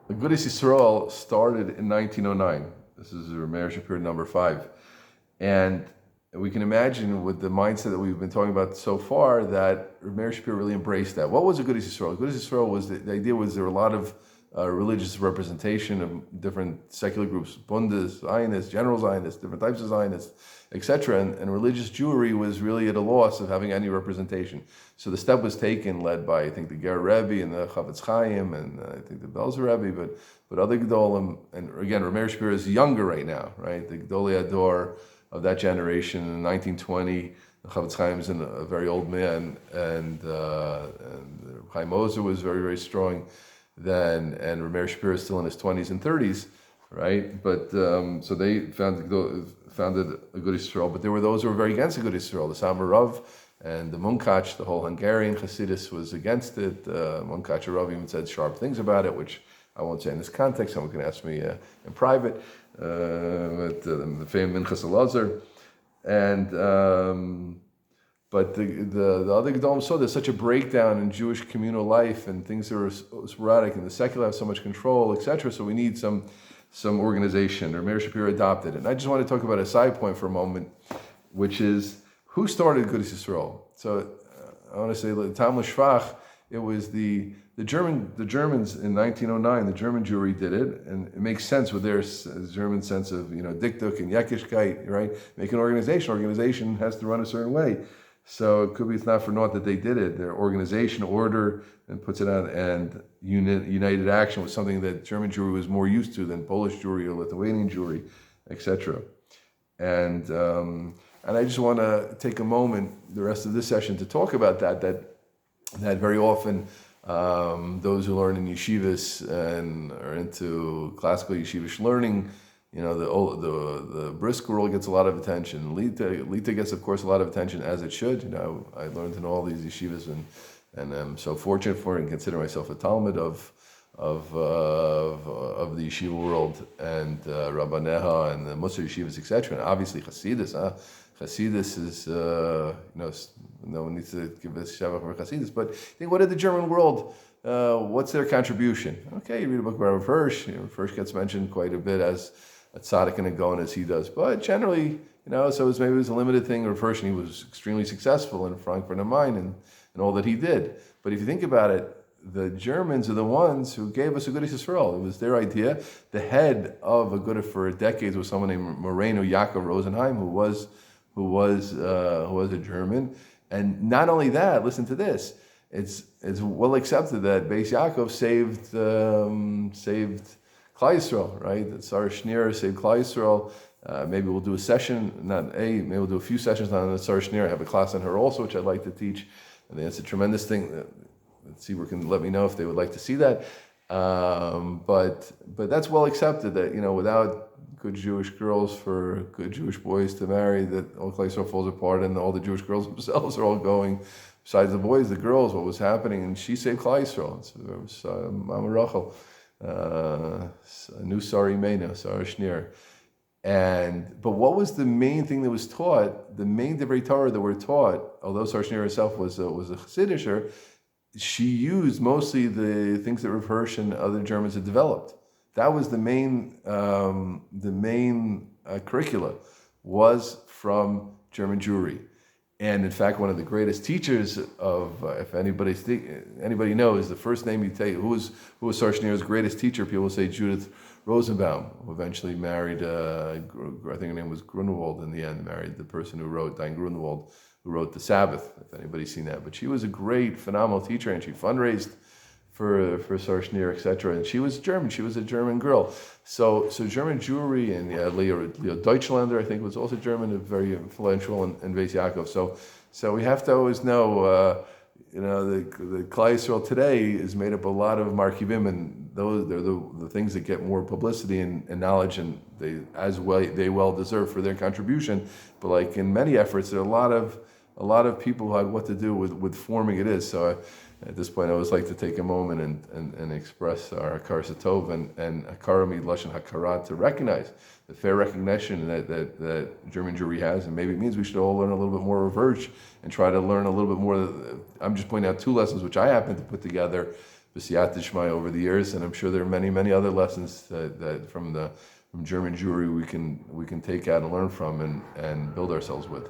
The Agudas Yisrael started in 1909. This is Rav Meir Shapiro number 5. And we can imagine with the mindset that we've been talking about so far that Rav Meir Shapiro really embraced that. What was Agudas Yisrael? Agudas Yisrael was, the idea was there were a lot of religious representation of different secular groups, Bundes, Zionists, General Zionists, different types of Zionists, etc. And religious Jewry was really at a loss of having any representation. So the step was taken, led by, I think, the Ger Rebbe and the Chavetz Chaim and I think the Belzer Rebbe, but other Gedolim, and again, Rav Meir Shapiro is younger right now, right? The Gedolei Ador of that generation in 1920, the Chavetz Chaim is a very old man, and Chaim Ozer was very, very strong then, and Rav Meir Shapiro is still in his 20s and 30s, right? But so they founded Agudas Yisrael, but there were those who were very against Agudas Yisrael. The Samar Rav and the Munkach, the whole Hungarian Hasidus was against it. Munkach Rav even said sharp things about it, which I won't say in this context. Someone can ask me in private. But the famed Minchas Elazar, and but the other Gedolim saw there's such a breakdown in Jewish communal life and things that are sporadic, and the secular have so much control, etc. So we need some organization. Or Meir Shapiro adopted it. And I just want to talk about a side point for a moment, which is who started Agudas Yisrael. So I want to say Tam L'Shvach. It was the Germans in 1909. The German Jewry did it, and it makes sense with their German sense of Diktuk and Yekishkeit, right? Make an organization. Organization has to run a certain way. So it could be it's not for naught that they did it. Their organization, order, and puts it on, and united action was something that German Jewry was more used to than Polish Jewry or Lithuanian Jewry, etc. And I just want to take a moment, the rest of this session, to talk about that very often those who learn in yeshivas and are into classical yeshivish learning, the brisk world gets a lot of attention. Lita gets, of course, a lot of attention, as it should. I learned in all these yeshivas, and I'm so fortunate for it, and consider myself a Talmud of the yeshiva world, and Rabbaneha and the Musar yeshivas, etc. And obviously Hasidus. Hasidus is, no one needs to give us Shavach for Hasidus, but think, what did the German world, what's their contribution? Okay, you read a book by Rav Hirsch. Rav Hirsch gets mentioned quite a bit as a tzaddik and a gaon, as he does, but generally, so maybe it was a limited thing. Rav Hirsch, and he was extremely successful in Frankfurt am Main and all that he did. But if you think about it, the Germans are the ones who gave us Agudas Yisrael. It was their idea. The head of Agudah for decades was someone named Moreno Yaakov Rosenheim, who was a German. And not only that, listen to this. It's well accepted that Beis Yaakov saved Klal Yisrael, right? That Sarah Schneer saved Klal Yisrael. Maybe we'll do a session, maybe we'll do a few sessions on Sarah Schneer. I have a class on her also, which I'd like to teach. I think it's a tremendous thing. Let's see, can let me know if they would like to see that. But that's well accepted that, without good Jewish girls for good Jewish boys to marry, that all Klal Yisrael falls apart, and all the Jewish girls themselves are all going, besides the boys, the girls, what was happening, and she saved Klal Yisrael. It was Mama Rachel, new Sari Mena, Sarah Schneer. But what was the main thing that was taught? The main Divrei Torah that were taught, although Sarah Schneer herself was a Chasidisher, she used mostly the things that Rav Hirsch and other Germans had developed. That was the main curricula was from German Jewry. And in fact, one of the greatest teachers of, if anybody knows, the first name you take, who was Sarah Schneer's greatest teacher, people will say Judith Rosenbaum, who eventually married, I think her name was Grunewald in the end, married the person who wrote, Diane Grunewald, who wrote The Sabbath, if anybody's seen that. But she was a great, phenomenal teacher, and she fundraised for Sarah Schneer, etc. And she was German. She was a German girl. So German Jewry, and Leo Deutschlander, I think, was also German, and very influential in Beis Yaakov. So we have to always know, the Klal Yisrael today is made up a lot of markivim, and those they're the things that get more publicity and knowledge, and they well deserve for their contribution. But like in many efforts, there are a lot of people who had what to do with forming it is. So at this point, I always like to take a moment and express our Hakar Satov and Hakara Lashon Hakarat, to recognize the fair recognition that German Jewry has, and maybe it means we should all learn a little bit more of Hirsch and try to learn a little bit more. I'm just pointing out two lessons which I happen to put together, b'siyata d'shmaya over the years, and I'm sure there are many, many other lessons that from German Jewry we can take out and learn from and build ourselves with.